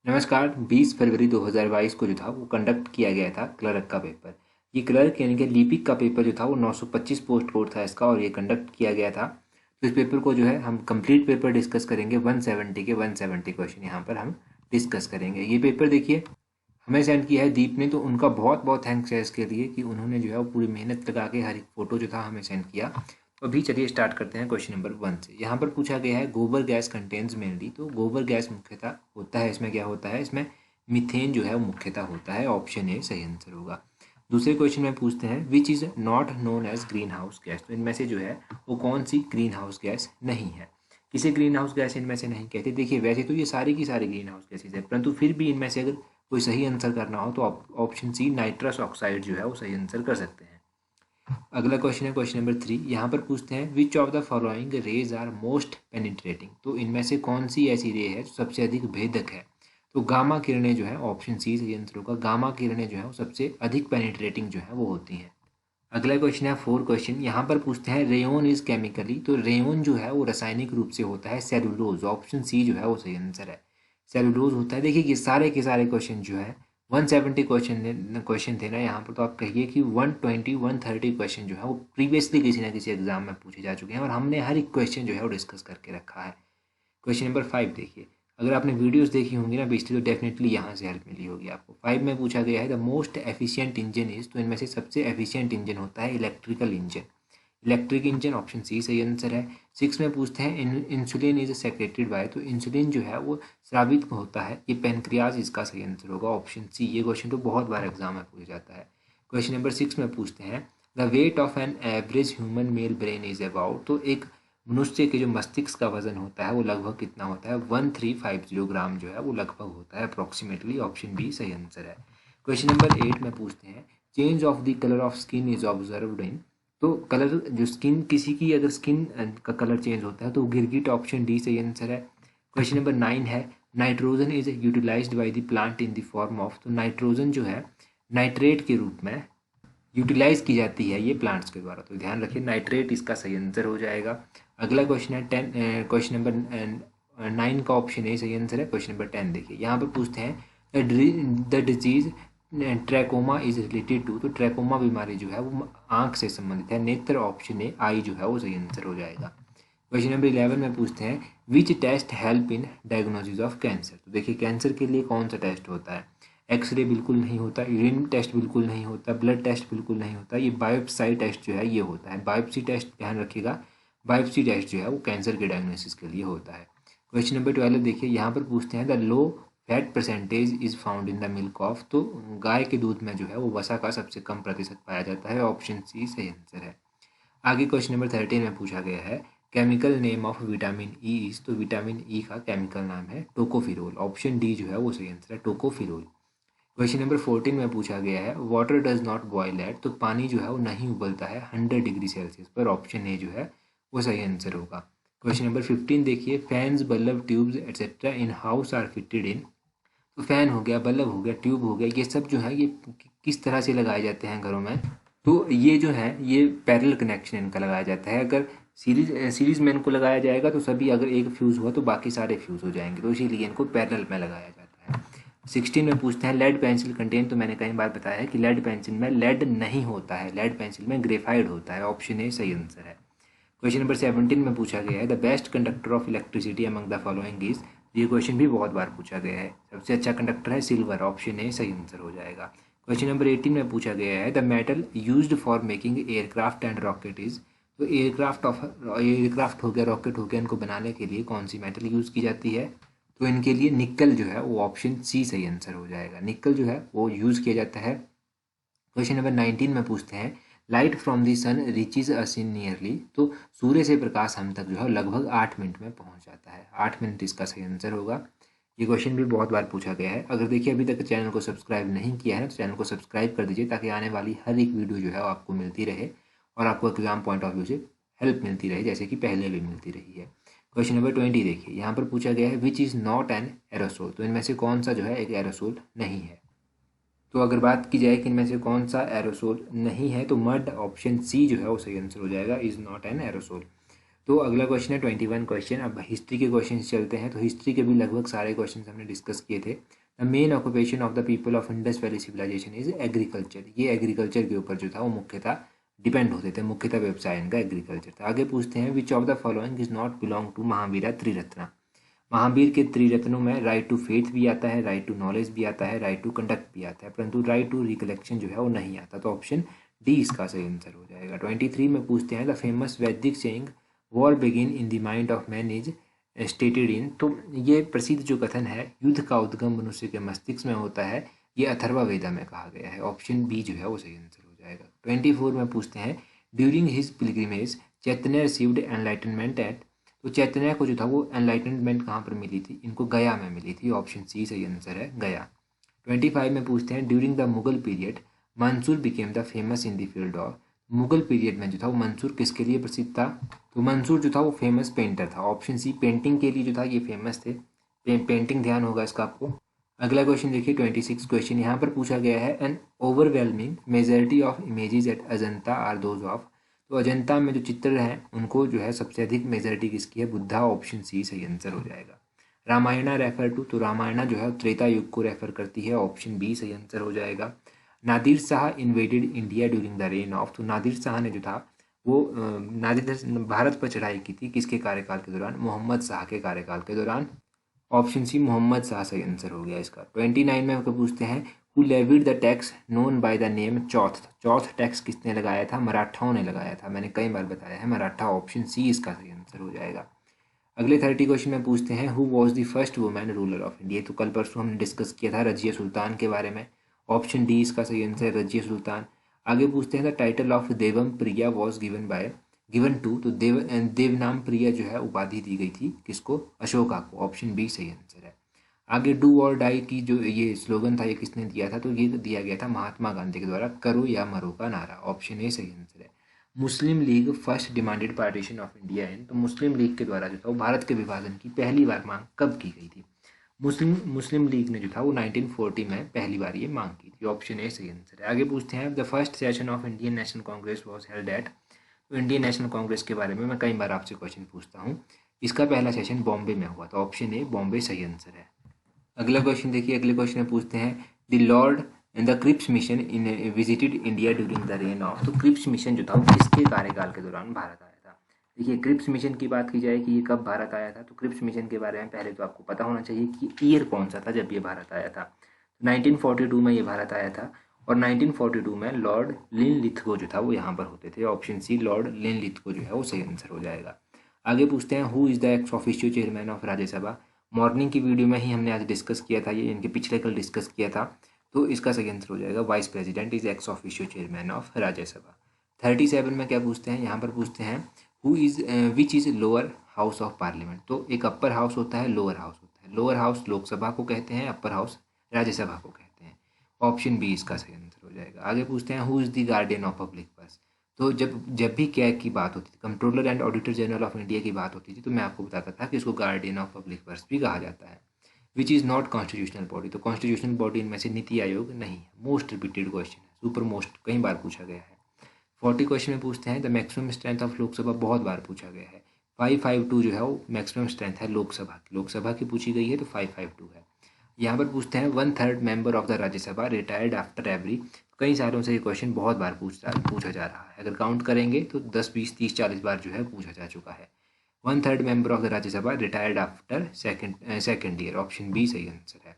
नमस्कार। 20 फरवरी 2022 को जो था वो कंडक्ट किया गया था क्लर्क का पेपर। ये क्लर्क यानी कि लिपिक का पेपर जो था वो 925 पोस्ट कोड था इसका, और ये कंडक्ट किया गया था। तो इस पेपर को जो है हम कंप्लीट पेपर डिस्कस करेंगे। 170 के 170 क्वेश्चन यहाँ पर हम डिस्कस करेंगे। ये पेपर देखिए हमें सेंड किया है दीप ने, तो उनका बहुत बहुत थैंक्स है इसके लिए कि उन्होंने जो है वो पूरी मेहनत लगा के हर एक फ़ोटो जो था हमें सेंड किया। तो अभी चलिए स्टार्ट करते हैं क्वेश्चन नंबर 1 से। यहाँ पर पूछा गया है गोबर गैस कंटेन्स मेनली। तो गोबर गैस मुख्यतः होता है, इसमें क्या होता है, इसमें मीथेन जो है वो मुख्यतः होता है। ऑप्शन ए सही आंसर होगा। दूसरे क्वेश्चन में पूछते हैं which is not known as green house gas. तो इनमें से जो है वो कौन सी ग्रीन हाउस गैस नहीं है। किसे ग्रीन हाउस गैस इनमें से नहीं कहते। देखिए वैसे तो ये सारी की सारी ग्रीन हाउस गैसेज है, परंतु फिर भी इनमें से अगर कोई सही आंसर करना हो तो ऑप्शन सी नाइट्रस ऑक्साइड जो है वो सही आंसर कर सकते हैं। अगला क्वेश्चन है क्वेश्चन नंबर 3। यहाँ पर पूछते हैं which of the following rays are most penetrating. तो इनमें से कौन सी ऐसी रे है जो सबसे अधिक भेदक है। तो गामा किरणें जो है, ऑप्शन सी सही आंसर होगा। गामा किरणें जो है वो सबसे अधिक पेनिट्रेटिंग जो है वो होती हैं। अगला क्वेश्चन है 4 क्वेश्चन। यहाँ पर पूछते हैं रेयोन इज केमिकली। तो रेयोन जो है वो रासायनिक रूप से होता है सेलुलोज। ऑप्शन सी जो है वो सही आंसर है, सेलुलोज होता है। देखिए ये सारे के सारे क्वेश्चन जो है 170 क्वेश्चन थे ना यहाँ पर, तो आप कहिए कि 120 130 क्वेश्चन जो है वो प्रीवियसली किसी ना किसी एग्जाम में पूछे जा चुके हैं, और हमने हर एक क्वेश्चन जो है वो डिस्कस करके रखा है। क्वेश्चन नंबर 5 देखिए। अगर आपने वीडियोस देखी होंगी ना पिछली, तो डेफिनेटली यहाँ से हेल्प मिली होगी आपको। 5 में पूछा गया है the most efficient engine is. तो इनमें से सबसे एफिशिएंट इंजन होता है electrical engine. Electric engine, option C सही आंसर है। 6 में पूछते हैं इंसुलिन इज सेक्रेटेड बाय। तो इंसुलिन जो है वो स्रावित होता है, ये पेनक्रियाज इसका सही आंसर होगा, ऑप्शन सी। ये क्वेश्चन तो बहुत बार एग्जाम में पूछा जाता है। क्वेश्चन नंबर 6 में पूछते हैं the weight of an average human male brain is about. तो एक मनुष्य के जो मस्तिष्क का वजन होता है वो लगभग कितना होता है, 1350 ग्राम जो है वो लगभग होता है अप्रोक्सीमेटली, ऑप्शन बी सही आंसर है। क्वेश्चन नंबर 8 में पूछते हैं change of the colour of skin is observed in. तो कलर जो स्किन, किसी की अगर स्किन का कलर चेंज होता है तो गिरगिट, ऑप्शन डी सही आंसर है। क्वेश्चन नंबर 9 है nitrogen is utilised by the plant in the form of. तो नाइट्रोजन जो है नाइट्रेट के रूप में यूटिलाइज की जाती है ये प्लांट्स के द्वारा, तो ध्यान रखिए नाइट्रेट इसका सही आंसर हो जाएगा। अगला क्वेश्चन है 10, क्वेश्चन नंबर 9 का ऑप्शन ए सही आंसर है। क्वेश्चन नंबर 10 देखिए, यहाँ पर पूछते हैं the disease trachoma is related to. तो ट्रैकोमा बीमारी जो है वो आंख से संबंधित है, नेत्र, ऑप्शन ए आई जो है वो सही आंसर हो जाएगा। क्वेश्चन नंबर 11 में पूछते हैं which test help in diagnosis of cancer. तो देखिए कैंसर के लिए कौन सा टेस्ट होता है। एक्सरे बिल्कुल नहीं होता, यूरिन टेस्ट बिल्कुल नहीं होता, ब्लड टेस्ट बिल्कुल नहीं होता, ये बायोप्सी टेस्ट जो है ये होता है। बायोप्सी टेस्ट ध्यान रखिएगा, बायोप्सी टेस्ट जो है वो कैंसर के डायग्नोसिस के लिए होता है। क्वेश्चन नंबर 12 देखिए, यहाँ पर पूछते हैं the low fat percentage is found in the milk of. तो गाय के दूध में जो है वो वसा का सबसे कम प्रतिशत पाया जाता है, ऑप्शन सी सही आंसर है। आगे क्वेश्चन नंबर 13 में पूछा गया है chemical name of vitamin E is. तो विटामिन ई का केमिकल नाम है टोकोफिरोल, ऑप्शन डी जो है वो सही आंसर है, टोकोफिरोल। क्वेश्चन नंबर 14 में पूछा गया है water does not boil at. तो पानी जो है वो नहीं उबलता है 100 डिग्री सेल्सियस पर, ऑप्शन ए जो है वो सही आंसर होगा। क्वेश्चन नंबर 15 देखिए fans, bulb, tubes etcetera in house are fitted in. तो फैन हो गया, बल्ब हो गया, ट्यूब हो गया, ये सब जो है ये किस तरह से लगाए जाते हैं घरों में। तो ये जो है ये पैरेलल कनेक्शन इनका लगाया जाता है। अगर सीरीज में इनको लगाया जाएगा तो सभी, अगर एक फ्यूज़ हुआ तो बाकी सारे फ्यूज़ हो जाएंगे, तो इसीलिए इनको पैरेलल में लगाया जाता है। 16 में पूछते हैं लेड पेंसिल कंटेन। तो मैंने कई बार बताया है कि लेड पेंसिल में लेड नहीं होता है, लेड पेंसिल में ग्रेफाइड होता है, ऑप्शन ए सही आंसर है। क्वेश्चन नंबर 17 में पूछा गया है the best conductor of electricity among the following is. ये क्वेश्चन भी बहुत बार पूछा गया है, सबसे अच्छा कंडक्टर है सिल्वर, ऑप्शन ए सही आंसर हो जाएगा। क्वेश्चन नंबर 18 में पूछा गया है the metal used for making aircraft and rocket is. तो एयरक्राफ्ट हो गया, रॉकेट हो गया, इनको बनाने के लिए कौन सी मेटल यूज़ की जाती है। तो इनके लिए निकल जो है वो ऑप्शन सी सही आंसर हो जाएगा, निकल जो है वो यूज़ किया जाता है। क्वेश्चन नंबर 19 में पूछते हैं light from the sun reaches us in nearly. तो सूर्य से प्रकाश हम तक जो है लगभग 8 मिनट में पहुंच जाता है, 8 मिनट इसका सही आंसर होगा। ये क्वेश्चन भी बहुत बार पूछा गया है। अगर देखिए अभी तक चैनल को सब्सक्राइब नहीं किया है तो चैनल को सब्सक्राइब कर दीजिए, ताकि आने वाली हर एक वीडियो जो है वो आपको मिलती रहे और आपको एग्जाम पॉइंट ऑफ व्यू से हेल्प मिलती रहे, जैसे कि पहले भी मिलती रही है। क्वेश्चन नंबर 20 देखिए, यहाँ पर पूछा गया है which is not an aerosol. तो इनमें से कौन सा जो है एक एरोसोल नहीं है। तो अगर बात की जाए कि इनमें से कौन सा एरोसोल नहीं है, तो मड, ऑप्शन सी जो है वो सही आंसर हो जाएगा, इज नॉट एन एरोसोल। तो अगला क्वेश्चन है 21 क्वेश्चन। अब हिस्ट्री के क्वेश्चन चलते हैं। तो हिस्ट्री के भी लगभग सारे क्वेश्चन हमने डिस्कस किए थे। The main occupation of the people of Indus valley civilisation is agriculture. ये एग्रीकल्चर के ऊपर जो था वो मुख्यतः डिपेंड होते थे, मुख्यतः व्यवसाय इनका एग्रीकल्चर था। आगे पूछते हैं which of the following is not belong to Mahavira Triratna. Mahavir के त्रिरत्नों में राइट टू फेथ भी आता है, राइट टू नॉलेज भी आता है, राइट टू कंडक्ट भी आता है, परंतु राइट टू रिकलेक्शन जो है वो नहीं आता। तो ऑप्शन डी इसका सही आंसर हो जाएगा। 23 में पूछते हैं द फेमस वैदिक saying war begin in the mind of man is stated in. तो ये प्रसिद्ध जो कथन है युद्ध का उद्गम मनुष्य के मस्तिष्क में होता है, ये अथर्वा वेदा में कहा गया है। ऑप्शन बी जो है वो सही आंसर हो जाएगा। 24 में पूछते हैं ड्यूरिंग हिज पिलग्रिमेज चैतन्य रिसीव्ड एनलाइटनमेंट एट। तो चैतन्य को जो था वो एनलाइटनमेंट कहाँ पर मिली थी, इनको गया में मिली थी। ऑप्शन सी सही आंसर है, गया। 25 में पूछते हैं during the Mughal period Mansur became the famous in the field of. Mughal period में जो था वो मंसूर किसके लिए प्रसिद्ध था, तो मंसूर जो था वो फेमस पेंटर था। ऑप्शन सी पेंटिंग के लिए जो था ये फेमस थे। पेंटिंग ध्यान होगा इसका आपको। अगला क्वेश्चन देखिए 26 क्वेश्चन यहाँ पर पूछा गया है an overwhelming majority of images at Ajanta are those of. तो अजंता में जो चित्र हैं उनको जो है सबसे अधिक मेजॉरिटी किसकी है, बुद्धा। ऑप्शन सी सही आंसर हो जाएगा। रामायणा रेफर टू, तो रामायणा जो है त्रेता युग को रेफर करती है। ऑप्शन बी सही आंसर हो जाएगा। Nadir Shah invaded India during the reign of. तो नादिर शाह ने जो था वो नादिर भारत पर चढ़ाई की थी किसके कार्यकाल के दौरान, मोहम्मद शाह के कार्यकाल के दौरान। ऑप्शन सी मोहम्मद शाह सही आंसर हो गया इसका। 29 में आपको पूछते हैं who levied the tax known by the name Chauth. Chauth tax किसने लगाया था, मराठाओं ने लगाया था। मैंने कई बार बताया है मराठा। ऑप्शन सी इसका सही आंसर हो जाएगा। अगले 30 क्वेश्चन में पूछते हैं who was the first women ruler of India. तो कल परसों हमने डिस्कस किया था रजिया सुल्तान के बारे में। ऑप्शन डी इसका सही आंसर है, रजिया सुल्तान। आगे पूछते हैं the title of Devam Priya was given to. तो देवनाम प्रिया जो है उपाधि दी गई थी किसको, अशोका को। ऑप्शन बी सही आंसर है। आगे डू और डाई की जो ये स्लोगन था ये किसने दिया था, तो ये दिया गया था महात्मा गांधी के द्वारा, करो या मरो का नारा। ऑप्शन ए सही आंसर है। Muslim League first demanded partition of India in. तो मुस्लिम लीग के द्वारा जो था वो भारत के विभाजन की पहली बार मांग कब की गई थी। मुस्लिम लीग ने जो था वो 1940 में पहली बार ये मांग की थी। ऑप्शन ए सही आंसर है। आगे पूछते हैं the first session of Indian national Congress was held at. तो इंडियन नेशनल कांग्रेस के बारे में मैं कई बार आपसे क्वेश्चन पूछता हूँ। इसका पहला सेशन बॉम्बे में हुआ था। ऑप्शन ए बॉम्बे सही आंसर है। अगला क्वेश्चन देखिए। अगले क्वेश्चन में पूछते हैं the lord the Cripps mission in visited India during the reign of. तो क्रिप्स मिशन जो था वो किसके कार्यकाल के दौरान भारत आया था। देखिए क्रिप्स मिशन की बात की जाए कि ये कब भारत आया था, तो क्रिप्स मिशन के बारे में पहले तो आपको पता होना चाहिए कि ईयर कौन सा था जब ये भारत आया था। 1942 में ये भारत आया था और 1942 में लॉर्ड लिनलिथगो जो था वो यहाँ पर होते थे। ऑप्शन सी लॉर्ड लिनलिथगो जो है वो सही आंसर हो जाएगा। आगे पूछते हैं who is the ex officio chairman of Rajya Sabha. Morning की वीडियो में ही हमने आज डिस्कस किया था, ये इनके पिछले कल डिस्कस किया था। तो इसका सही आंसर हो जाएगा vice president is ex officio chairman of Rajya Sabha. 37 में क्या पूछते हैं, यहाँ पर पूछते हैं who is which is lower house of parliament. तो एक अपर हाउस होता है, लोअर हाउस होता है। लोअर हाउस लोकसभा को कहते हैं, अपर हाउस राज्यसभा को कहते हैं। ऑप्शन बी इसका सही आंसर हो जाएगा। आगे पूछते हैं who is the guardian of public purse. तो जब भी क्या की बात होती थी, controller and auditor general of India की बात होती थी, तो मैं आपको बताता था कि इसको गार्डियन ऑफ पब्लिक पर्स भी कहा जाता है। Which is not constitutional body. तो कॉन्स्टिट्यूशनल बॉडी इनमें से नीति आयोग नहीं है। मोस्ट रिपीटेड क्वेश्चन है, सुपर मोस्ट कई बार पूछा गया है। 40 क्वेश्चन में पूछते हैं the maximum strength of Lok Sabha, बहुत बार पूछा गया है। 552 जो है वो मैक्सिमम स्ट्रेंथ है लोकसभा की पूछी गई है, तो 552 है। यहाँ पर पूछते हैं 1/3 member of the Rajya Sabha retired after every. कई सालों से ये क्वेश्चन बहुत बार पूछा जा रहा है। अगर काउंट करेंगे तो 10 20 30 40 बार जो है पूछा जा चुका है। 1/3 member of the Rajya Sabha retired after second year. Option B सही आंसर है।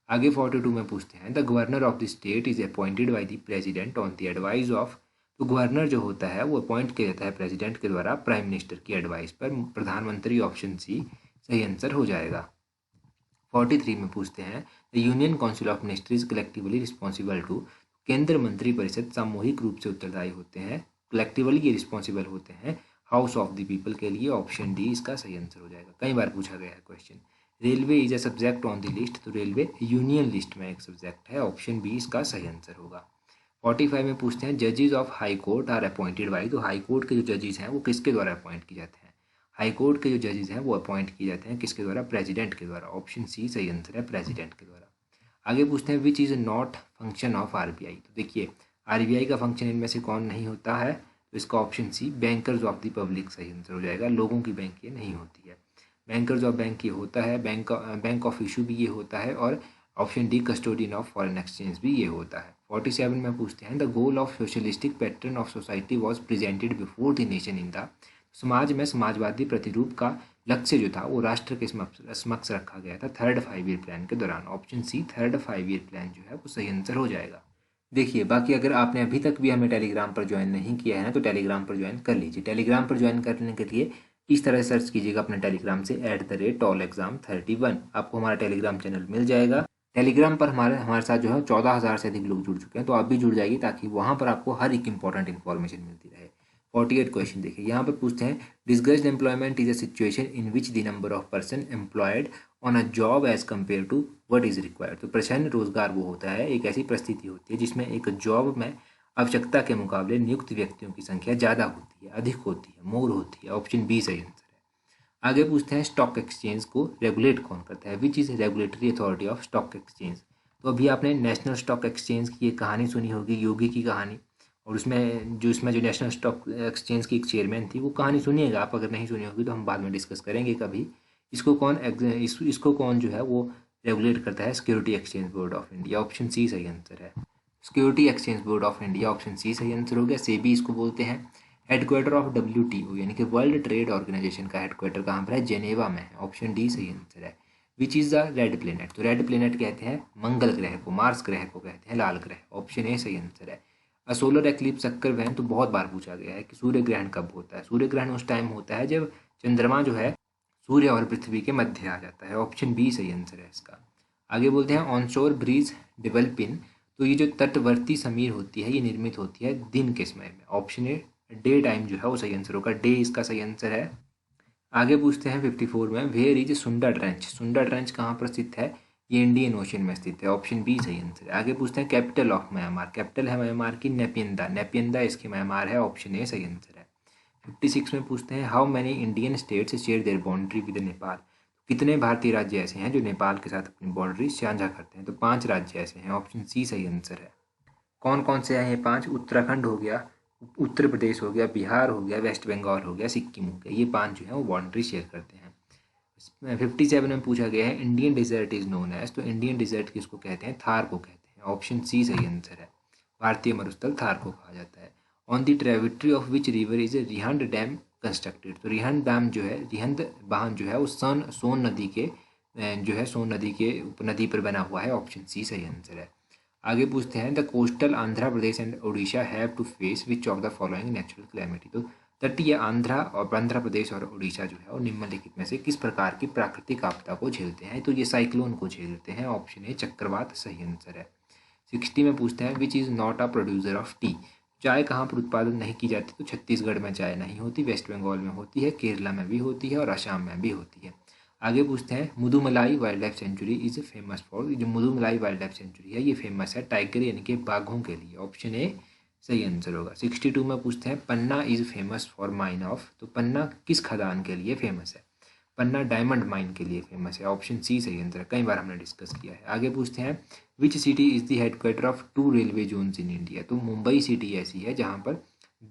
आगे 42 में पूछते हैं the governor of the state is appointed by the president on the advice of. तो गवर्नर जो होता है वो अपॉइंट किया जाता है प्रेसिडेंट के द्वारा प्राइम मिनिस्टर की एडवाइस पर, प्रधानमंत्री। ऑप्शन सी सही आंसर हो जाएगा। 43 में पूछते हैं the union council of ministries collectively responsible to. केंद्र मंत्री परिषद सामूहिक रूप से उत्तरदायी होते हैं, कलेक्टिवली ये रिस्पॉन्सिबल होते हैं हाउस ऑफ द पीपल के लिए। ऑप्शन डी इसका सही आंसर हो जाएगा। कई बार पूछा गया है question. Railway is a subject on the list. तो रेलवे यूनियन लिस्ट में एक सब्जेक्ट है। ऑप्शन बी इसका सही आंसर होगा। 45 में पूछते हैं जजेस of high court are appointed by. तो हाई कोर्ट के जो जजेस हैं वो किसके द्वारा अपॉइंट किए जाते हैं। हाई कोर्ट के जो जजेस हैं वो अपॉइंट किए जाते हैं किसके द्वारा, प्रेसिडेंट के द्वारा। ऑप्शन सी सही आंसर है, प्रेसिडेंट के द्वारा। आगे पूछते हैं which is not function of RBI. तो देखिए आरबीआई का फंक्शन इनमें से कौन नहीं होता है, तो इसका option C bankers of the public सही आंसर हो जाएगा। लोगों की बैंक ये नहीं होती है। बैंकर्स ऑफ बैंक ये होता है, बैंक ऑफ इशू भी ये होता है, और option D custodian of foreign exchange भी ये होता है। 47 में पूछते हैं, the goal of socialistic pattern of society was presented before the nation in the. समाज में समाजवादी प्रतिरूप का लक्ष्य जो था वो राष्ट्र के समक्ष रखा गया था थर्ड 5 ईयर प्लान के दौरान। Option C third 5 year plan जो है वो सही आंसर हो जाएगा। देखिए, बाकी अगर आपने अभी तक भी हमें टेलीग्राम पर ज्वाइन नहीं किया है ना, तो टेलीग्राम पर ज्वाइन कर लीजिए। टेलीग्राम पर ज्वाइन करने के लिए इस तरह सर्च कीजिएगा अपने टेलीग्राम से @tallexam31। आपको हमारा टेलीग्राम चैनल मिल जाएगा। टेलीग्राम पर हमारे हमारे साथ जो है 14,000 से अधिक लोग जुड़ चुके हैं, तो आप भी जुड़ जाइए ताकि वहाँ पर आपको हर एक इंपॉर्टेंट इन्फॉर्मेशन मिलती रहे। 48 क्वेश्चन देखिए, यहाँ पर पूछते हैं, disguised employment is a situation in which the number of person employed on a job as compare to what is required. तो प्रछन्न रोजगार वो होता है, एक ऐसी परिस्थिति होती है जिसमें एक जॉब में आवश्यकता के मुकाबले नियुक्त व्यक्तियों की संख्या ज़्यादा होती है, अधिक होती है, मोर होती है। ऑप्शन बी सही आंसर है। आगे पूछते हैं, स्टॉक एक्सचेंज को रेगुलेट कौन करता है, which is regulatory authority of stock exchange. तो अभी आपने नेशनल स्टॉक एक्सचेंज की एक कहानी सुनी होगी, योगी की कहानी, और उसमें जो नेशनल स्टॉक एक्सचेंज की एक चेयरमैन थी, वो कहानी सुनिएगा आप। अगर नहीं सुनी होगी तो हम बाद में डिस्कस करेंगे कभी। इसको कौन जो है वो रेगुलेट करता है, security exchange board of India. Option C सही आंसर है। Security exchange board of India, option C सही आंसर हो गया। सेबी इसको बोलते हैं। हेडक्वार्टर ऑफ WTO यानी कि वर्ल्ड ट्रेड ऑर्गेनाइजेशन का हेडक्वार्टर कहाँ पर है, जेनेवा में है। ऑप्शन डी सही आंसर है। Which is the red planet. तो रेड प्लेनेट कहते हैं मंगल ग्रह को, मार्स ग्रह को कहते हैं लाल ग्रह। ऑप्शन ए सही आंसर है। सोलर एक्लिप्स अक्कर वैन तो बहुत बार पूछा गया है कि सूर्य ग्रहण कब होता है। सूर्य ग्रहण उस टाइम होता है जब चंद्रमा जो है सूर्य और पृथ्वी के मध्य आ जाता है। ऑप्शन बी सही आंसर है इसका। आगे बोलते हैं, ऑनशोर ब्रिज डेवलपिंग। तो ये जो तटवर्ती समीर होती है ये निर्मित होती है दिन के समय में। ऑप्शन ए डे टाइम जो है वो सही आंसर होगा, डे इसका सही आंसर है। आगे पूछते हैं 54 में, where is Sunda trench. Sunda trench कहाँ पर स्थित है, ये इंडियन ओशन में स्थित है। ऑप्शन बी सही आंसर है। आगे पूछते हैं, कैपिटल ऑफ म्यांमार। कैपिटल है म्यांमार की नेपियंदा, नेपियंदा इसकी म्यांमार है। ऑप्शन ए सही आंसर है। 56 में पूछते हैं, how many Indian states share their boundary with Nepal. कितने भारतीय राज्य ऐसे हैं जो नेपाल के साथ अपनी बाउंड्री साझा करते हैं। तो 5 राज्य ऐसे हैं। ऑप्शन सी सही आंसर है। कौन कौन से हैं ये 5, उत्तराखंड हो गया, उत्तर प्रदेश हो गया, बिहार हो गया, वेस्ट बंगाल हो गया, सिक्किम हो गया। ये 5 जो है वो बाउंड्री शेयर करते हैं। 57 में पूछा गया है, Indian desert is known as. तो इंडियन डिजर्ट किसको कहते हैं, थार को कहते हैं। ऑप्शन सी सही आंसर है। भारतीय मरुस्थल थार को कहा जाता है। On the tributary of which river is Rihand dam constructed. तो रिहंद डैम जो है, रिहंद बांध जो है वो सोन नदी के जो है सोन नदी के उपनदी पर बना हुआ है। ऑप्शन सी सही आंसर है। आगे पूछते हैं, the coastal Andhra Pradesh and Orissa have to face which of the following natural calamity. तो तटीय आंध्र प्रदेश और उड़ीसा जो है वो निम्नलिखित में से किस प्रकार की प्राकृतिक आपदा को झेलते हैं। तो ये साइक्लोन को झेलते हैं। ऑप्शन ए चक्रवात सही आंसर है। 60 में पूछते हैं, which is not a producer of T. चाय कहाँ पर उत्पादन नहीं की जाती। तो छत्तीसगढ़ में चाय नहीं होती, वेस्ट बंगाल में होती है, केरला में भी होती है और असम में भी होती है। आगे पूछते हैं, Mudumalai wild life sanctuary is famous for. जो मुदुमलाई वाइल्ड लाइफ सेंचुरी है ये फेमस है टाइगर यानी कि बाघों के लिए। ऑप्शन ए सही आंसर होगा। 62 में पूछते हैं, Panna is famous for mine of. तो पन्ना किस खदान के लिए फेमस है। पन्ना डायमंड माइन के लिए फेमस है। ऑप्शन सी सही आंसर है, कई बार हमने डिस्कस किया है। आगे पूछते हैं, which city is the headquarter of 2 railway zones in India. तो मुंबई सिटी ऐसी है जहाँ पर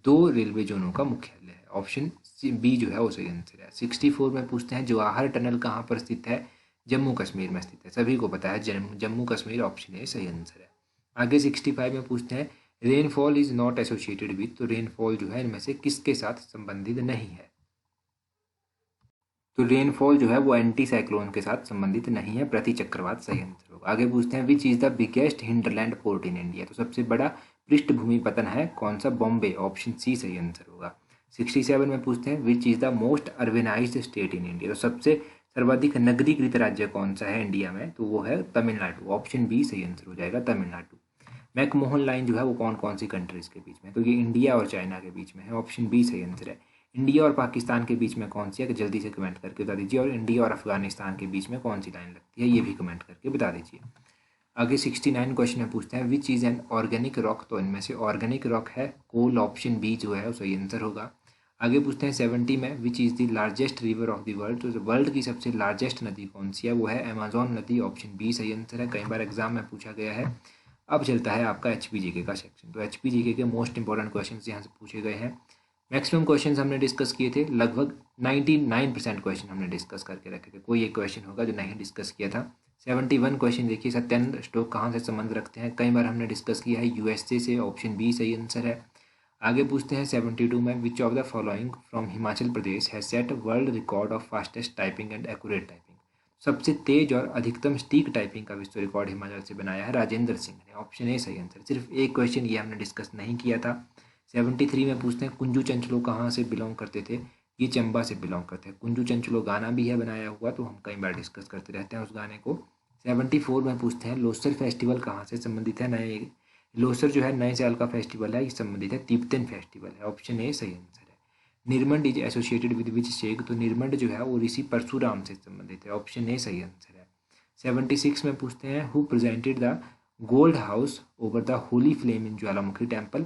2 रेलवे जोनों का मुख्यालय है। ऑप्शन बी जो है वो सही आंसर है। 64 में पूछते हैं, जवाहर टनल कहाँ पर स्थित है। जम्मू कश्मीर में स्थित है, सभी को पता है जम्मू कश्मीर। ऑप्शन ए सही आंसर है। आगे 65 में पूछते हैं, rainfall is not associated with. तो रेनफॉल जो है इनमें से किसके साथ संबंधित नहीं है। तो रेनफॉल जो है वो एंटी साइक्लोन के साथ संबंधित नहीं है, प्रति चक्रवात सही आंसर होगा। आगे पूछते हैं, which is the biggest hinterland port in India. तो सबसे बड़ा पृष्ठभूमि पतन है कौन सा, बॉम्बे। ऑप्शन सी सही आंसर होगा। 67 में पूछते हैं, which is the most urbanized state in India. तो सबसे सर्वाधिक नगरीकृत राज्य कौन सा है इंडिया में, तो वो है तमिलनाडु। ऑप्शन बी सही आंसर हो जाएगा, तमिलनाडु। मैकमोहन लाइन जो है वो कौन कौन सी कंट्रीज के बीच में, तो ये इंडिया और चाइना के बीच में है। ऑप्शन बी सही आंसर है। इंडिया और पाकिस्तान के बीच में कौन सी है, जल्दी से कमेंट करके बता दीजिए। और इंडिया और अफगानिस्तान के बीच में कौन सी लाइन लगती है, ये भी कमेंट करके बता दीजिए। आगे 69 क्वेश्चन में पूछते हैं, which is an organic rock. तो इनमें से ऑर्गेनिक रॉक है कोल। ऑप्शन बी जो है वो सही आंसर होगा। आगे पूछते हैं 70 में, विच is the largest river of the world. तो वर्ल्ड की सबसे लार्जेस्ट नदी कौन सी है, वो है अमेजोन नदी। ऑप्शन बी सही आंसर है, कई बार एग्जाम में पूछा गया है। अब चलता है आपका HPGK का सेक्शन। तो HPGK के मोस्ट इंपॉर्टेंट क्वेश्चन यहाँ से पूछे गए हैं। मैक्सिमम क्वेश्चन हमने डिस्कस किए थे, लगभग 99% क्वेश्चन हमने डिस्कस करके रखे थे। कोई एक क्वेश्चन होगा जो नहीं डिस्कस किया था। 71 क्वेश्चन देखिए, सत्यानंद स्टोक कहाँ से संबंध रखते हैं, कई बार हमने डिस्कस किया है, यूएसए से, ऑप्शन बी सही आंसर है। आगे पूछते हैं 72 में, विच of the following from Himachal Pradesh has set world record of fastest typing and accurate typing. सबसे तेज और अधिकतम स्टीक टाइपिंग का विश्व रिकॉर्ड हिमाचल से बनाया है राजेंद्र सिंह ने। ऑप्शन ए सही आंसर। सिर्फ एक क्वेश्चन ये हमने डिस्कस नहीं किया था। 73 में पूछते हैं, कुंजू चंचलो कहाँ से बिलोंग करते थे। ये चंबा से बिलोंग करते हैं। कुंजू चंचलो गाना भी है बनाया हुआ, तो हम कई बार डिस्कस करते रहते हैं उस गाने को। 74 में पूछते हैं, लोसर फेस्टिवल कहाँ से संबंधित है। नए लोसर जो है नए साल का फेस्टिवल है, ये संबंधित है तिब्बतन फेस्टिवल है। ऑप्शन ए सही आंसर है। Nirmand is associated with which शेख, तो निर्मंड जो है वो ऋषि परशुराम से संबंधित है। ऑप्शन ए सही आंसर है। 76 में पूछते हैं, who presented the gold house over the holy flame in Jwalamukhi temple.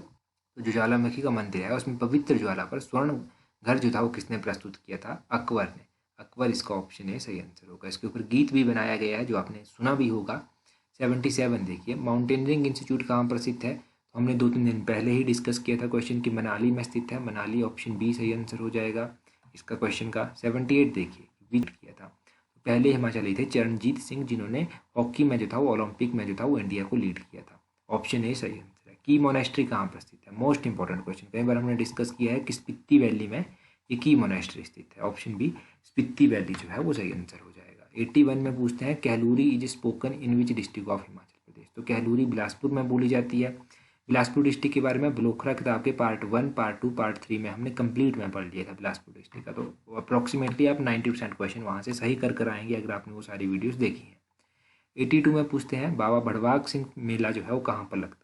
तो जो ज्वालामुखी का मंदिर है उसमें पवित्र ज्वाला पर स्वर्ण घर जो था वो किसने प्रस्तुत किया था। अकबर ने। अकबर इसका ऑप्शन ए सही आंसर होगा। इसके ऊपर गीत भी बनाया गया है जो आपने सुना भी होगा। 77 देखिए, माउंटेनियरिंग इंस्टीट्यूट कहाँ पर स्थित है। तो हमने 2-3 दिन पहले ही डिस्कस किया था क्वेश्चन कि मनाली में स्थित है। मनाली, ऑप्शन बी सही आंसर हो जाएगा इसका क्वेश्चन का। 78 देखिए, विजिट किया था। तो पहले हिमाचली थे चरणजीत सिंह, जिन्होंने हॉकी में जो था वो ओलंपिक में जो था वो इंडिया को लीड किया था। ऑप्शन ए सही आंसर है। की मोनेस्ट्री कहाँ पर स्थित है। मोस्ट इंपॉर्टेंट क्वेश्चन, कई बार हमने डिस्कस किया है कि स्पीति वैली में ये की मोनेस्ट्री स्थित है। ऑप्शन बी स्पीति वैली जो है वो सही आंसर हो जाएगा। 81 में पूछते हैं, Kahluri is spoken in which district of Himachal Pradesh. तो कहलूरी बिलासपुर में बोली जाती है। बिलासपुर डिस्ट्रिक्ट के बारे में बलोखरा किताब के पार्ट 1, पार्ट 2, पार्ट 3 में हमने कंप्लीट में पढ़ लिया था बिलासपुर डिस्ट्रिक्ट का। तो अप्रॉक्सीमेटली आप 90% क्वेश्चन वहाँ से सही कर आएंगे अगर आपने वो सारी वीडियोज़ देखी हैं। 82 में पूछते हैं, बाबा भड़वाक सिंह मेला जो है वो कहाँ पर लगता है।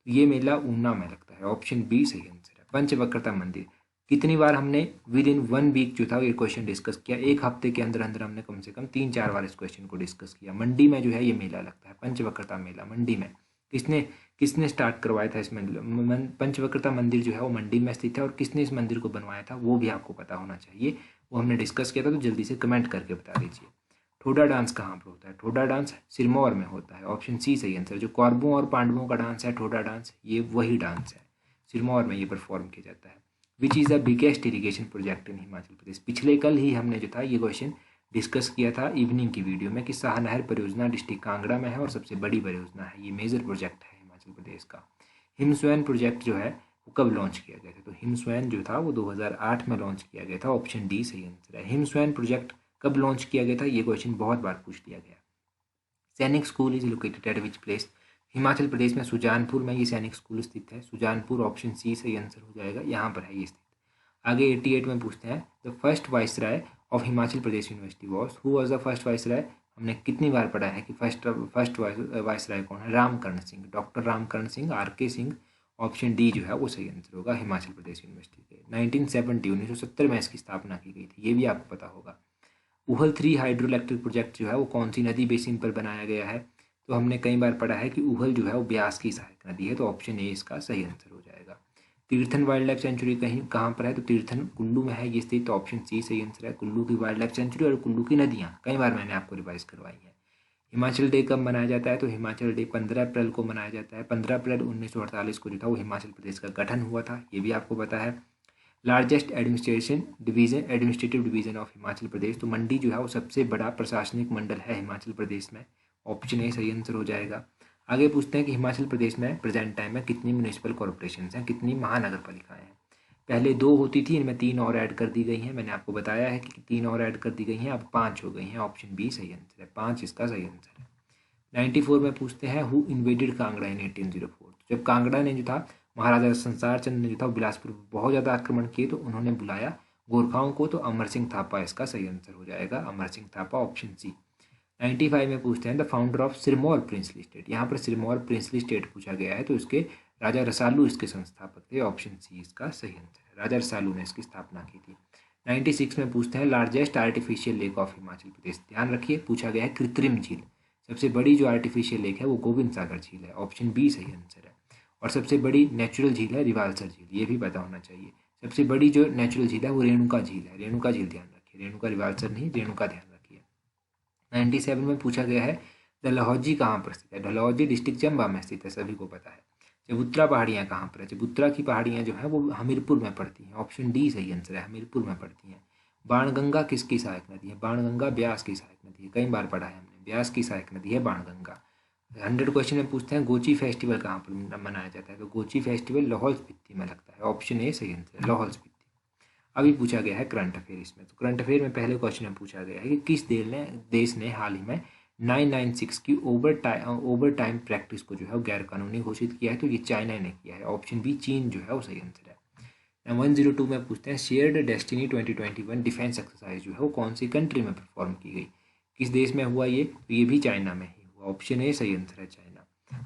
तो ये मेला ऊना में लगता है। ऑप्शन बी सही आंसर है। पंचवक्रता मंदिर, कितनी बार हमने विद इन 1 वीक जो था ये क्वेश्चन डिस्कस किया। एक हफ्ते के अंदर अंदर हमने कम से कम 3-4 बार इस क्वेश्चन को डिस्कस किया। मंडी में जो है ये मेला लगता है, पंचवक्रता मेला मंडी में। किसने किसने स्टार्ट करवाया था इस पंचवक्रता मंदिर जो है वो मंडी में स्थित है। और किसने इस मंदिर को बनवाया था वो भी आपको पता होना चाहिए, वो हमने डिस्कस किया था, तो जल्दी से कमेंट करके बता दीजिए। ठोडा डांस कहाँ पर होता है। ठोडा डांस सिरमौर में होता है। ऑप्शन सी सही आंसर। जो कौरवों और पांडवों का डांस है ठोडा डांस, ये वही डांस है, सिरमौर में ये परफॉर्म किया जाता है। Which is the biggest irrigation project in Himachal Pradesh. पिछले कल ही हमने जो था ये क्वेश्चन डिस्कस किया था इवनिंग की वीडियो में कि साहनहर परियोजना डिस्ट्रिक्ट कांगड़ा में है और सबसे बड़ी परियोजना है, ये मेजर प्रोजेक्ट है हिमाचल प्रदेश का। हिमस्वैन प्रोजेक्ट जो है वो कब लॉन्च किया गया था। तो हिमस्वैन जो था वो 2008 में लॉन्च किया गया था। ऑप्शन डी सही आंसर है। हिमस्वैन प्रोजेक्ट कब लॉन्च किया गया था, ये क्वेश्चन बहुत बार पूछ लिया गया। Sainik school is located at which place. Himachal Pradesh में सुजानपुर में ये सैनिक स्कूल स्थित है। सुजानपुर, ऑप्शन सी सही आंसर हो जाएगा, यहाँ पर है ये स्थित। आगे 88 में पूछते हैं, the first viceroy of Himachal Pradesh university was, who was the first viceroy. हमने कितनी बार पढ़ा है कि फर्स्ट वाइसराय कौन है। Ramkaran Singh, doctor Ramkaran Singh, R K. Singh. Option D जो है वो सही आंसर होगा हिमाचल प्रदेश यूनिवर्सिटी के। 1970 में इसकी स्थापना की गई थी, ये भी आपको पता होगा। ऊहल 3 हाइड्रो इलेक्ट्रिक प्रोजेक्ट जो है वो कौन सी नदी बेसिन पर बनाया गया है। तो हमने कई बार पढ़ा है कि ऊहल जो है वो ब्यास की सहायक नदी है, तो ऑप्शन ए इसका सही आंसर हो जाएगा। तीर्थन वाइल्ड लाइफ सेंचुरी कहीं कहाँ पर है। तो तीर्थन कुल्लू में है ये स्थित, तो ऑप्शन सी सही आंसर है। कुल्लू की वाइल्ड लाइफ सेंचुरी और कुल्लू की नदियाँ कई बार मैंने आपको रिवाइज करवाई है। हिमाचल डे कब मनाया जाता है। तो हिमाचल डे 15 अप्रैल को मनाया जाता है। 15 अप्रैल 1948 को जो था वो हिमाचल प्रदेश का गठन हुआ था, ये भी आपको पता है। Largest administrative division of Himachal Pradesh. तो मंडी जो है वो सबसे बड़ा प्रशासनिक मंडल है हिमाचल प्रदेश में। ऑप्शन ए सही आंसर हो जाएगा। आगे पूछते हैं कि हिमाचल प्रदेश में प्रेजेंट टाइम में कितनी म्यूनिसिपल कॉर्पोरेशन हैं, कितनी महानगर पालिकाएं हैं। पहले 2 होती थी, इनमें 3 और ऐड कर दी गई हैं। मैंने आपको बताया है कि 3 और ऐड कर दी गई हैं, अब 5 हो गई हैं। ऑप्शन बी सही आंसर है, 5 इसका सही आंसर है। 94 में पूछते हैं, हु इन्वेडेड कांगड़ा इन 1804। जब कांगड़ा ने जो था महाराजा संसार चंद ने जो था बिलासपुर पर बहुत ज़्यादा आक्रमण किए, तो उन्होंने बुलाया गोरखाओं को। तो अमर सिंह थापा इसका सही आंसर हो जाएगा, अमर सिंह थापा, ऑप्शन सी। 95 में पूछते हैं, the founder of Sirmaur princely state. यहाँ पर सिरमौर प्रिंसली स्टेट पूछा गया है, तो इसके राजा रसालू इसके संस्थापक थे। ऑप्शन सी इसका सही आंसर है, राजा रसालू ने इसकी स्थापना की थी। 96 में पूछते हैं, largest artificial lake of Himachal Pradesh. ध्यान रखिए पूछा गया है कृत्रिम झील। सबसे बड़ी जो आर्टिफिशियल लेक है वो गोविंद सागर झील है। ऑप्शन बी सही आंसर है। और सबसे बड़ी नेचुरल झील है रिवाल्सर झील, ये भी पता होना चाहिए। सबसे बड़ी जो नेचुरल झील है वो रेणुका झील है। रेणुका झील ध्यान रखिए, रेणुका रिवाल्सर नहीं, रेणुका ध्यान रखिए। 97 में पूछा गया है, डलहौजी कहाँ पर स्थित है। डलहौजी डिस्ट्रिक्ट चंबा में स्थित है, सभी को पता है। चबूतरा पहाड़ियाँ कहाँ पर है? चबूतरा की पहाड़ियाँ जो है वो हमीरपुर में पड़ती हैं। ऑप्शन डी सही आंसर है, हमीरपुर में पड़ती हैं। बाणगंगा किसकी सहायक नदी है? बाणगंगा ब्यास की सहायक नदी है, कई बार पढ़ा है हमने, ब्यास की सहायक नदी है बाणगंगा। 100 क्वेश्चन में पूछते हैं गोची फेस्टिवल कहाँ पर मनाया जाता है? तो गोची फेस्टिवल लाहौल स्पीति में लगता है। ऑप्शन ए सही आंसर है, लाहौल स्पीति। अभी पूछा गया है करंट अफेयर इसमें, तो करंट अफेयर में पहले क्वेश्चन में पूछा गया है कि किस देश ने हाल ही में 996 की ओवर टाइम प्रैक्टिस को जो है वो गैर कानूनी घोषित किया है? तो ये चाइना ने किया है। ऑप्शन बी चीन जो है वो सही आंसर है। 102 में पूछते हैं शेयर्ड डेस्टिनी 2021 डिफेंस एक्सरसाइज जो है वो कौन सी कंट्री में परफॉर्म की गई? किस देश में हुआ ये? तो ये भी चाइना में ही हुआ। ऑप्शन ए सही आंसर है, चाइना।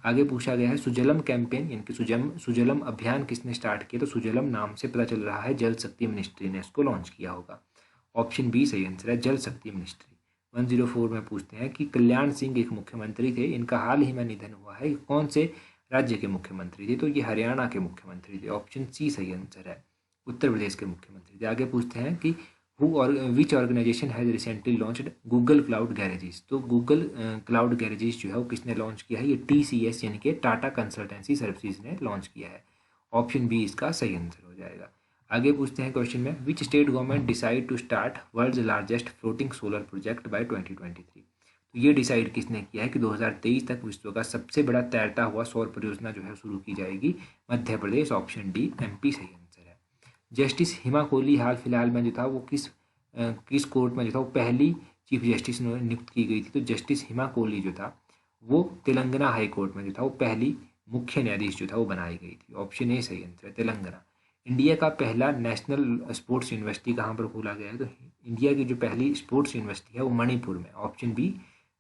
आगे पूछा गया है सुजलम कैंपेन यानी कि सुजलम अभियान किसने स्टार्ट किया? तो सुजलम नाम से पता चल रहा है जल शक्ति मिनिस्ट्री ने इसको लॉन्च किया होगा। ऑप्शन बी सही आंसर है, जल शक्ति मिनिस्ट्री। 104 में पूछते हैं कि कल्याण सिंह एक मुख्यमंत्री थे, इनका हाल ही में निधन हुआ है, कौन से राज्य के मुख्यमंत्री थे? तो ये हरियाणा के मुख्यमंत्री थे। ऑप्शन सी सही आंसर है, उत्तर प्रदेश के मुख्यमंत्री थे। आगे पूछते हैं कि which organization has recently launched Google cloud garages? तो गूगल क्लाउड गैरेजेस जो है वो किसने लॉन्च किया है? ये TCS यानी कि टाटा कंसल्टेंसी सर्विसेज ने लॉन्च किया है। ऑप्शन बी इसका सही आंसर हो जाएगा। आगे पूछते हैं क्वेश्चन में which state government decide to start world's largest floating solar project by 2023? तो ये डिसाइड किसने किया है कि 2023 तक विश्व का सबसे बड़ा तैरता हुआ सौर परियोजना जो है शुरू की जाएगी? Madhya Pradesh. Option D MP सही आंसर है। जस्टिस हिमा कोहली हाल फिलहाल में जो था वो किस कोर्ट में जो था वो पहली चीफ जस्टिस नियुक्त की गई थी? तो जस्टिस हिमा कोहली जो था वो तेलंगाना हाई कोर्ट में जो था वो पहली मुख्य न्यायाधीश जो था वो बनाई गई थी। ऑप्शन ए सही आंसर है, तेलंगाना। इंडिया का पहला नेशनल स्पोर्ट्स यूनिवर्सिटी कहाँ पर खोला गया है? तो इंडिया की जो पहली स्पोर्ट्स यूनिवर्सिटी है वो मणिपुर में। ऑप्शन बी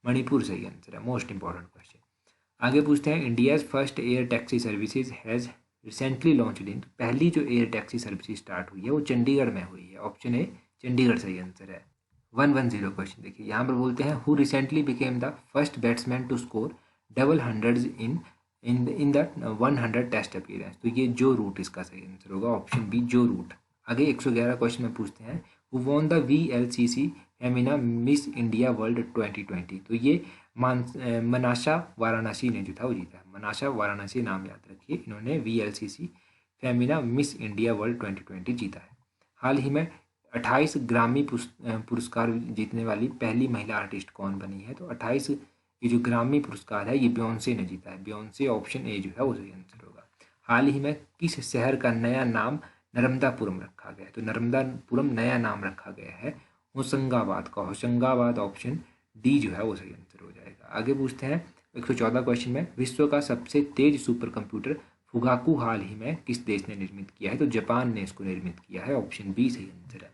मणिपुर सही आंसर है, मोस्ट इंपॉर्टेंट क्वेश्चन। आगे पूछते हैं India's first air taxi services has recently launched in? पहली जो एयर टैक्सी सर्विस स्टार्ट हुई है वो चंडीगढ़ में हुई है। ऑप्शन ए चंडीगढ़ सही आंसर है। 110 क्वेश्चन देखिए, यहाँ पर बोलते हैं who recently became the first batsman to score double hundreds in the 100 test appearance? तो ये जो रूट इसका सही आंसर होगा। Option B Joe Root. आगे 111 क्वेश्चन में पूछते हैं who won the VLCC Femina Miss India World 2020? तो ये मनाशा वाराणसी ने जो था वो जीता है। मनाशा वाराणसी नाम याद रखिए, इन्होंने VLCC Femina Miss India World 2020 जीता है। हाल ही में 28 ग्रामी पुरस्कार जीतने वाली पहली महिला आर्टिस्ट कौन बनी है? तो 28 ये जो ग्रामी पुरस्कार है ये बियोंसे ने जीता है। बियोंसे। ऑप्शन ए जो है वो सही आंसर होगा। हाल ही में किस शहर का नया नाम नर्मदापुरम रखा गया है? तो नर्मदापुरम नया नाम रखा गया है होशंगाबाद का। होशंगाबाद। ऑप्शन डी जो है वो सही आंसर हो जाएगा। आगे पूछते हैं 114 क्वेश्चन में विश्व का सबसे तेज सुपर कंप्यूटर फुगाकू हाल ही में किस देश ने निर्मित किया है? तो जापान ने इसको निर्मित किया है। ऑप्शन बी सही आंसर है।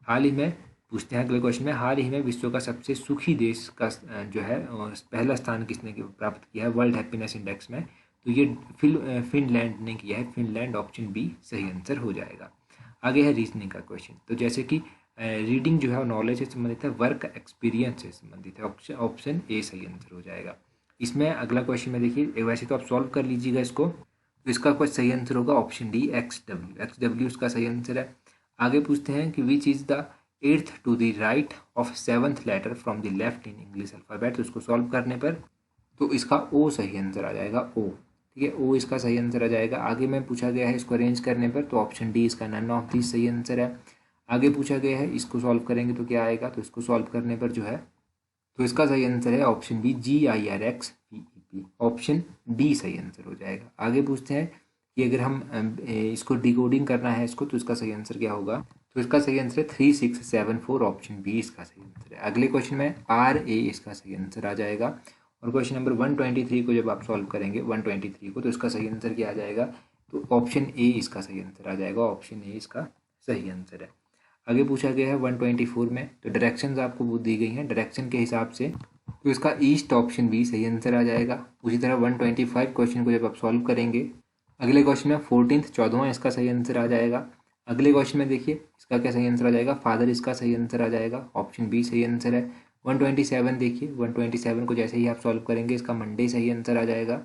हाल ही में पूछते हैं अगले क्वेश्चन में हाल ही में विश्व का सबसे सुखी देश का जो है पहला स्थान किसने प्राप्त किया है वर्ल्ड हैप्पीनेस इंडेक्स में? तो ये फिनलैंड ने किया है, फिनलैंड। ऑप्शन बी सही आंसर हो जाएगा। आगे है रीजनिंग का क्वेश्चन। तो जैसे कि रीडिंग जो है नॉलेज से संबंधित है, वर्क एक्सपीरियंस से संबंधित है। ऑप्शन ए सही आंसर हो जाएगा। इसमें अगला क्वेश्चन में देखिए, वैसे तो आप सॉल्व कर लीजिएगा इसको, तो इसका कुछ सही आंसर होगा ऑप्शन डी XW इसका सही आंसर है। आगे पूछते हैं कि which is the 8th to the right of 7th letter from the left in English alphabet? तो इसको सॉल्व करने पर तो इसका ओ सही आंसर आ जाएगा, ओ। ठीक है, ओ इसका सही आंसर आ जाएगा। आगे में पूछा गया है इसको अरेंज करने पर, तो ऑप्शन डी इसका नन ऑफ दिस सही आंसर है। आगे पूछा गया है इसको सॉल्व करेंगे तो क्या आएगा? तो इसको सॉल्व करने पर जो है तो इसका सही आंसर है option B GIRXPEP। Option D सही आंसर हो जाएगा। आगे पूछते हैं कि अगर हम इसको डिकोडिंग करना है इसको, तो इसका सही आंसर क्या होगा? तो इसका सही आंसर है 3674। ऑप्शन बी इसका सही आंसर है। अगले क्वेश्चन में RA इसका सही आंसर आ जाएगा। और क्वेश्चन नंबर 123 को जब आप सॉल्व करेंगे 123 को, तो इसका सही आंसर क्या आ जाएगा? तो ऑप्शन ए इसका सही आंसर आ जाएगा। ऑप्शन ए इसका सही आंसर है। आगे पूछा गया है 124 में, तो डायरेक्शंस आपको दी गई हैं, डायरेक्शन के हिसाब से तो इसका ईस्ट ऑप्शन बी सही आंसर आ जाएगा। उसी तरह 125 क्वेश्चन को जब आप सॉल्व करेंगे, अगले क्वेश्चन में 14th 14वां इसका सही आंसर आ जाएगा। अगले क्वेश्चन में देखिए इसका क्या सही आंसर आ जाएगा? फादर इसका सही आंसर आ जाएगा। ऑप्शन बी सही आंसर है। 127 देखिए, 127 को जैसे ही आप सॉल्व करेंगे इसका मंडे सही आंसर आ जाएगा।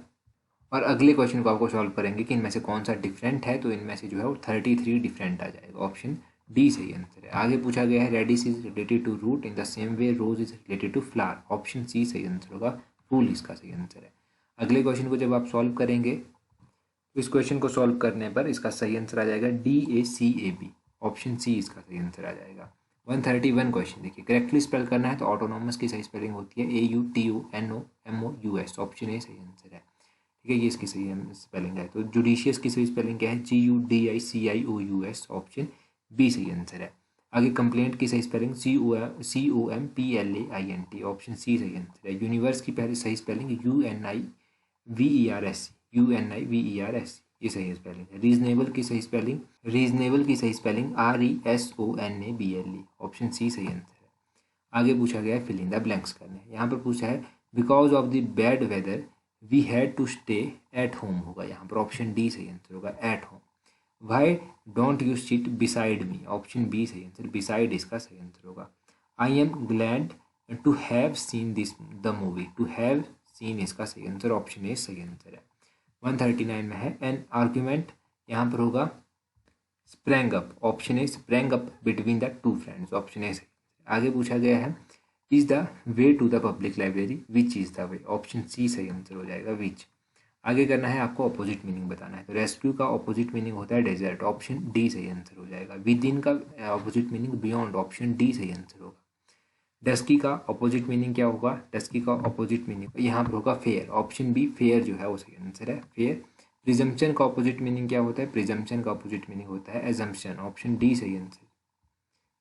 और अगले क्वेश्चन को आपको सॉल्व करेंगे कि इनमें से कौन सा डिफरेंट है, तो इनमें से जो है वो 33 डिफरेंट आ जाएगा। ऑप्शन डी सही आंसर है। आगे पूछा गया है radish is related to root in the same way rose is related to flower? Option C सही आंसर होगा, फूल इसका सही आंसर है। अगले क्वेश्चन को जब आप सॉल्व करेंगे तो इस क्वेश्चन को सॉल्व करने पर इसका सही आंसर आ जाएगा DACAB, ऑप्शन सी इसका सही आंसर आ जाएगा। 131 क्वेश्चन देखिए, करेक्टली स्पेल करना है तो ऑटोनॉमस की सही स्पेलिंग होती है AUTONOMOUS, ऑप्शन ए सही आंसर है। ठीक है, ये इसकी सही स्पेलिंग है। तो जुडिशियस की सही स्पेलिंग क्या है? GUDICIOUS, ऑप्शन बी सही आंसर है। आगे कंप्लेंट की सही स्पेलिंग COMPLAINT, ऑप्शन सी सही आंसर है। यूनिवर्स की पहली सही स्पेलिंग UNIVERS, UNIVERS, ये सही स्पेलिंग है। रीजनेबल की सही स्पेलिंग RESONABLE, ऑप्शन सी सही आंसर है। आगे पूछा गया है फिल इन द ब्लैंक्स करने। यहाँ पर पूछा है because of the bad weather we had to stay at home, होगा यहाँ पर ऑप्शन डी सही आंसर होगा, at home. Why don't you sit beside me, option B सही आंसर, बिसाइड इसका सही आंसर होगा। I am glad to have seen this the movie, to have seen इसका सही आंसर, ऑप्शन ए सही answer है। 139 में है एन आर्ग्यूमेंट, यहाँ पर होगा sprang up, option A sprang up between the two friends, option A सही। आगे पूछा गया है is the way to the public library, which is the way, option C सही आंसर हो जाएगा, विच। आगे करना है आपको अपोजिट मीनिंग बताना है। तो रेस्क्यू का अपोजिट मीनिंग होता है डेजर्ट, ऑप्शन डी सही आंसर हो जाएगा। विद इन का opposite meaning beyond, option D सही आंसर होगा। डस्की का अपोजिट मीनिंग क्या होगा? डस्की का अपोजिट मीनिंग यहाँ पर होगा फेयर, ऑप्शन बी फेयर जो है वो सही आंसर है, फेयर। प्रिजम्पशन का अपोजिट मीनिंग क्या होता है? प्रिजम्पशन का अपोजिट मीनिंग होता है एजम्पशन, ऑप्शन डी सही आंसर।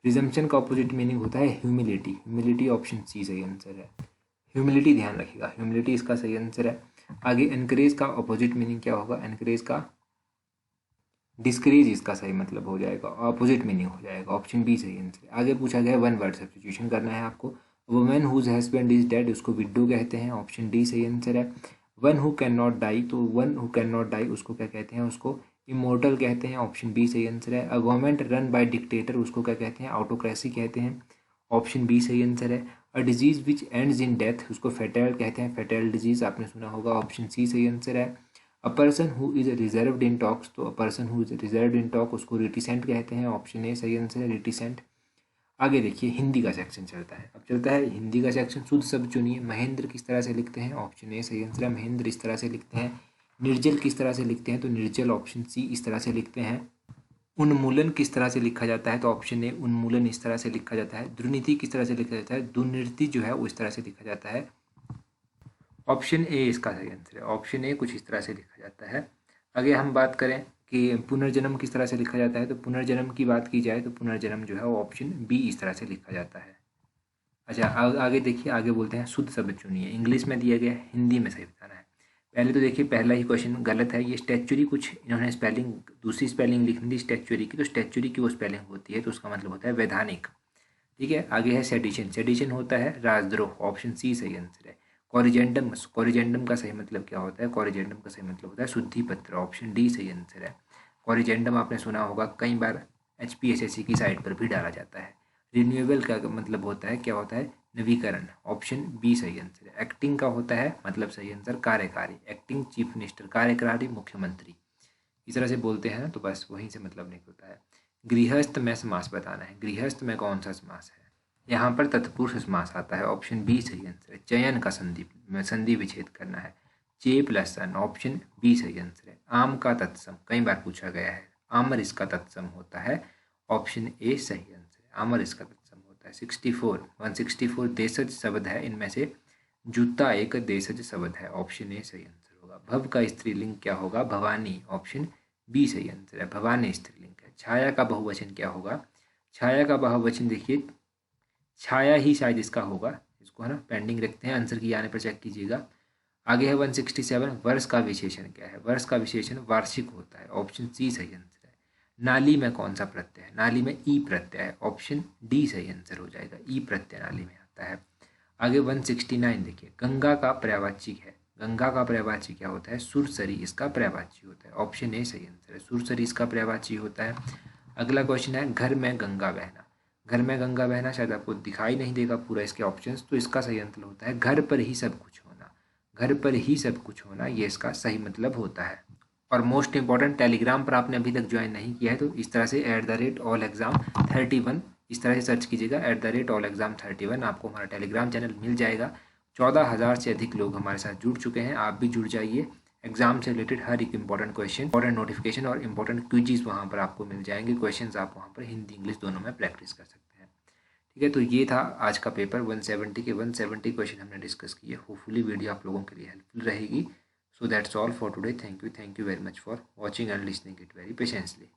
प्रिजम्पशन का अपोजिट मीनिंग होता है ह्यूमिलिटी, ह्यूमिलिटी ऑप्शन सी सही आंसर है। ह्यूमिलिटी ध्यान रखिएगा, ह्यूमिलिटी इसका सही आंसर है। आगे एनकरेज का अपोजिट मीनिंग क्या होगा? एनकरेज का डिस्करेज इसका सही मतलब हो जाएगा, अपोजिट मीनिंग हो जाएगा, ऑप्शन बी सही आंसर है। आगे पूछा गया वन वर्ड सब्स्टिट्यूशन करना है आपको। Women whose husband is dead, उसको विडो कहते हैं, ऑप्शन डी सही आंसर है। One who can not die, तो one who can not die उसको क्या कहते हैं? उसको इमोर्टल कहते हैं, ऑप्शन बी सही आंसर है। A government run by dictator, उसको क्या कहते हैं? ऑटोक्रेसी कहते हैं, ऑप्शन बी सही आंसर है। A disease which ends in death, उसको फेटल कहते हैं, फेटल डिजीज आपने सुना होगा, ऑप्शन सी सही आंसर है। A person who is reserved in talks, तो a person who is reserved in talk उसको रिटिसेंट कहते हैं, ऑप्शन ए सही आंसर है, रिटिसेंट। आगे देखिए हिंदी का सेक्शन चलता है, अब चलता है हिंदी का सेक्शन। शुद्ध शब्द चुनिए। महेंद्र किस तरह से लिखते हैं? ऑप्शन ए सही आंसर है, महेंद्र इस तरह से लिखते हैं। निर्जल किस तरह से लिखते हैं? तो निर्जल ऑप्शन सी इस तरह से लिखते हैं। उन्मूलन किस तरह से लिखा जाता है? तो ऑप्शन ए उन्मूलन इस तरह से लिखा जाता है। दुर्नीति किस तरह से लिखा जाता है? दुर्नीति जो है वो इस तरह से लिखा जाता है, ऑप्शन ए इसका सही आंसर है, ऑप्शन ए कुछ इस तरह से लिखा जाता है। आगे हम बात करें कि पुनर्जन्म किस तरह से लिखा जाता है, तो पुनर्जन्म की बात की जाए तो पुनर्जन्म जो है वो ऑप्शन बी इस तरह से लिखा जाता है। अच्छा आगे देखिए, आगे बोलते हैं शुद्ध शब्द चुनिए। इंग्लिश में दिया गया है, हिंदी में सही बताना है। पहले तो देखिए पहला ही क्वेश्चन गलत है, ये स्टैचुरी कुछ इन्होंने स्पेलिंग दूसरी स्पेलिंग लिखनी थी स्टैचुरी की, तो स्टैचुरी की वो स्पेलिंग होती है, तो उसका मतलब होता है वैधानिक। ठीक है, आगे है सेडिशन, सेडिशन होता है राजद्रोह, ऑप्शन सी सही आंसर है। कॉरिजेंडम, कॉरिजेंडम का सही मतलब क्या होता है? कॉरिजेंडम का सही मतलब होता है शुद्धि पत्र, ऑप्शन डी सही आंसर है। कॉरिजेंडम आपने सुना होगा, कई बार HPSSC की साइट पर भी डाला जाता है। रिन्यूएबल का मतलब होता है क्या होता है? नवीकरण, ऑप्शन बी सही आंसर है। एक्टिंग का होता है मतलब सही आंसर कार्यकारी, एक्टिंग चीफ मिनिस्टर, कार्यकारी मुख्यमंत्री, इस तरह से बोलते हैं ना, तो बस वहीं से मतलब निकलता है। गृहस्थ में समास बताना है, गृहस्थ में कौन सा समास है? यहाँ पर तत्पुरुष समास आता है, ऑप्शन बी सही आंसर है। चयन का संधि विच्छेद करना है, चे प्लस अन, ऑप्शन बी सही आंसर है। आम का तत्सम कई बार पूछा गया है, आमर इसका तत्सम होता है, ऑप्शन ए सही आंसर है, आमर इसका तत्सम होता है। 164 देशज शब्द है, इनमें से जूता एक देशज शब्द है, ऑप्शन ए सही आंसर होगा। भव का स्त्रीलिंग क्या होगा? भवानी, ऑप्शन बी सही आंसर है, भवानी स्त्रीलिंग है। छाया का बहुवचन क्या होगा? छाया का बहुवचन देखिए छाया ही शायद इसका होगा, इसको है ना पेंडिंग रखते हैं, आंसर की आने पर चेक कीजिएगा। आगे है 167, वर्ष का विशेषण क्या है? वर्ष का विशेषण वार्षिक होता है, ऑप्शन सी सही आंसर है। नाली में कौन सा प्रत्यय है? नाली में ई प्रत्यय है, ऑप्शन डी सही आंसर हो जाएगा, ई प्रत्यय नाली में आता है। आगे 169 देखिए, गंगा का पर्यायवाची है, गंगा का पर्यायवाची क्या होता है? सुरसरी इसका पर्यायवाची होता है, ऑप्शन ए सही आंसर है, सुरसरी इसका पर्यायवाची होता है। अगला क्वेश्चन है घर में गंगा बहना, घर में गंगा बहना शायद आपको दिखाई नहीं देगा पूरा इसके ऑप्शंस, तो इसका सही आंसर होता है घर पर ही सब कुछ होना, घर पर ही सब कुछ होना, ये इसका सही मतलब होता है। और मोस्ट इंपॉर्टेंट, टेलीग्राम पर आपने अभी तक ज्वाइन नहीं किया है तो इस तरह से @allexam31 इस तरह से सर्च कीजिएगा, @allexam31 आपको हमारा टेलीग्राम चैनल मिल जाएगा। 14,000 से अधिक लोग हमारे साथ जुड़ चुके हैं, आप भी जुड़ जाइए। एग्जाम से रिलेटेड हर एक इंपॉर्टेंट क्वेश्चन, इंपॉर्टेंट नोटिफिकेशन और इंपॉर्टेंट क्विजीज वहाँ पर आपको मिल जाएंगे। क्वेश्चंस आप वहाँ पर हिंदी इंग्लिश दोनों में प्रैक्टिस कर सकते हैं। ठीक है, तो ये था आज का पेपर 170 के 170 क्वेश्चन हमने डिस्कस किए। होपफुली वीडियो आप लोगों के लिए हेल्पफुल रहेगी। So that's all for today. Thank you very much for watching and listening it very patiently.